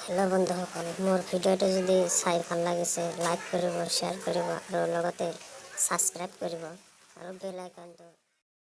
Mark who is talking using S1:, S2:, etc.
S1: hello' বন্ধুসকল, মোৰ ভিডিঅ'টো যদি চাই ভাল লাগিছে লাইক কৰিব, শ্বেয়াৰ কৰিব আৰু লগতে ছাবস্ক্ৰাইব কৰিব আৰু বেল আইকনটো